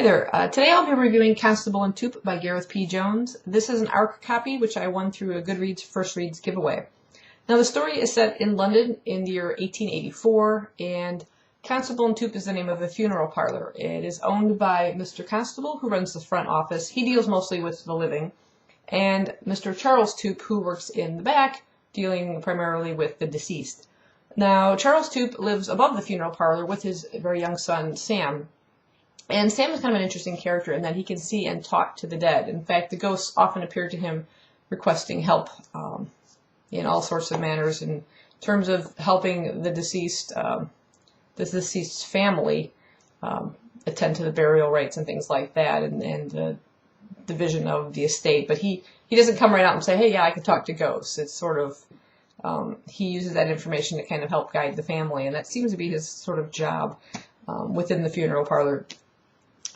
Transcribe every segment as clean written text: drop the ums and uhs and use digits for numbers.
there, today I'll be reviewing Constable Toop by Gareth P. Jones. This is an ARC copy which I won through a Goodreads First Reads giveaway. Now the story is set in London in the year 1884, and Constable Toop is the name of a funeral parlor. It is owned by Mr. Constable, who runs the front office. He deals mostly with the living, and Mr. Charles Toop, who works in the back, dealing primarily with the deceased. Now Charles Toop lives above the funeral parlor with his very young son, Sam. And Sam is kind of an interesting character in that he can see and talk to the dead. In fact, the ghosts often appear to him requesting help in all sorts of manners in terms of helping the deceased's family attend to the burial rites and things like that, and the division of the estate. But he doesn't come right out and say, hey, yeah, I can talk to ghosts. It's sort of, he uses that information to kind of help guide the family, and that seems to be his sort of job within the funeral parlor.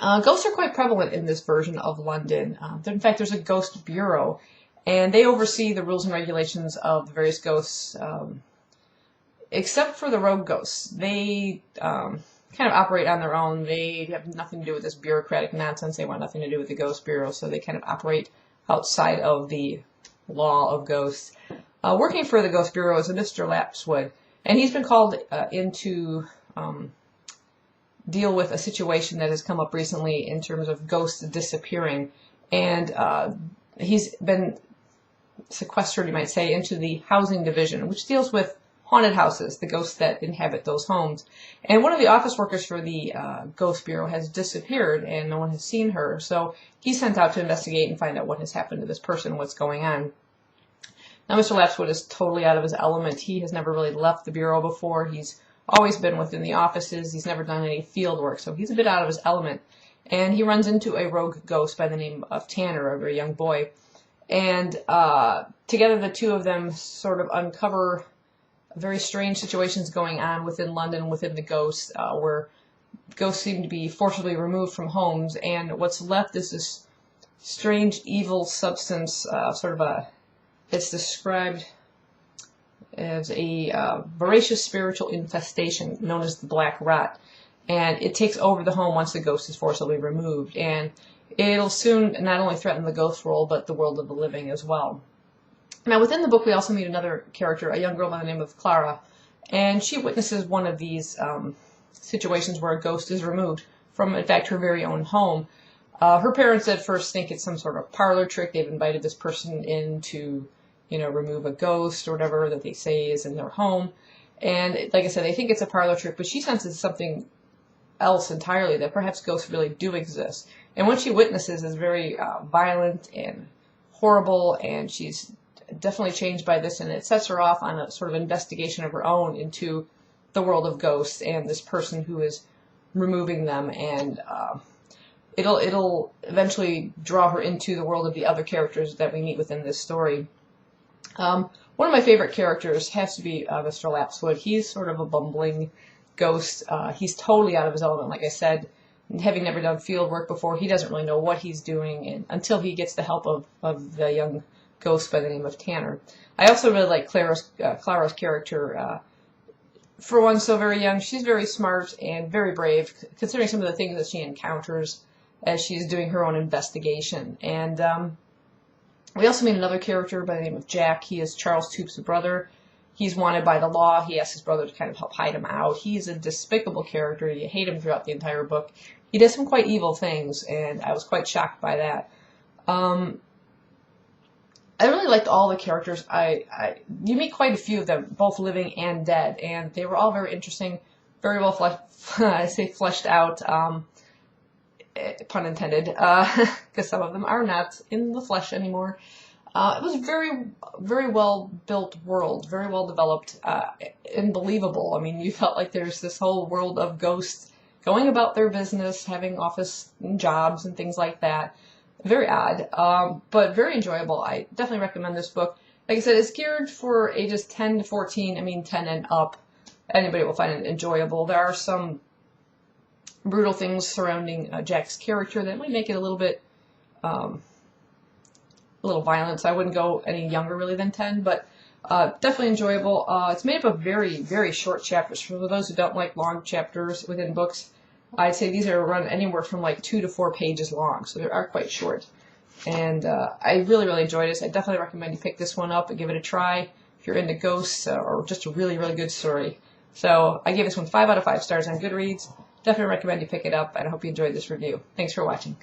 Ghosts are quite prevalent in this version of London. In fact, there's a ghost bureau, and they oversee the rules and regulations of the various ghosts, except for the rogue ghosts. They kind of operate on their own. They have nothing to do with this bureaucratic nonsense. They want nothing to do with the ghost bureau, so they kind of operate outside of the law of ghosts. Working for the ghost bureau is a Mr. Lapswood, and he's been called in to deal with a situation that has come up recently in terms of ghosts disappearing, and he's been sequestered, you might say, into the housing division, which deals with haunted houses, the ghosts that inhabit those homes. And one of the office workers for the Ghost Bureau has disappeared, and no one has seen her, so he's sent out to investigate and find out what has happened to this person, what's going on. Now, Mr. Lapswood is totally out of his element. He has never really left the Bureau before. He's always been within the offices. He's never done any field work, so he's a bit out of his element. And he runs into a rogue ghost by the name of Tanner, a very young boy. And together the two of them sort of uncover very strange situations going on within London, within the ghosts, where ghosts seem to be forcibly removed from homes, and what's left is this strange evil substance, it's described as a voracious spiritual infestation known as the black rot, and it takes over the home once the ghost is forcibly removed, and it'll soon not only threaten the ghost world but the world of the living as well. Now within the book we also meet another character, a young girl by the name of Clara, and she witnesses one of these situations where a ghost is removed from, in fact, her very own home. Her parents at first think it's some sort of parlor trick. They've invited this person in to remove a ghost or whatever that they say is in their home. And like I said, they think it's a parlor trick, but she senses something else entirely, that perhaps ghosts really do exist. And what she witnesses is very violent and horrible, and she's definitely changed by this, and it sets her off on a sort of investigation of her own into the world of ghosts and this person who is removing them, and it'll eventually draw her into the world of the other characters that we meet within this story. One of my favorite characters has to be Mr. Lapswood. He's sort of a bumbling ghost. He's totally out of his element, like I said. Having never done field work before, he doesn't really know what he's doing, and until he gets the help of the young ghost by the name of Tanner. I also really like Clara's character. For one so very young, she's very smart and very brave, considering some of the things that she encounters as she's doing her own investigation. And we also meet another character by the name of Jack. He is Charles Toop's brother. He's wanted by the law. He asks his brother to kind of help hide him out. He's a despicable character. You hate him throughout the entire book. He does some quite evil things, and I was quite shocked by that. I really liked all the characters. You meet quite a few of them, both living and dead, and they were all very interesting, very well fleshed out, pun intended, because some of them are not in the flesh anymore. It was a very, very well built world, very well developed, and believable. I mean, you felt like there's this whole world of ghosts going about their business, having office and jobs and things like that. Very odd, but very enjoyable. I definitely recommend this book. Like I said, it's geared for ages 10 to 14. I mean, 10 and up. Anybody will find it enjoyable. There are some brutal things surrounding Jack's character that might make it a little bit, a little violent. So I wouldn't go any younger really than 10, but definitely enjoyable. It's made up of very, very short chapters. For those who don't like long chapters within books, I'd say these are run anywhere from like 2 to 4 pages long, so they are quite short. And I really, really enjoyed this. I definitely recommend you pick this one up and give it a try if you're into ghosts or just a really, really good story. So I gave this one 5 out of 5 stars on Goodreads. Definitely recommend you pick it up, and I hope you enjoyed this review. Thanks for watching.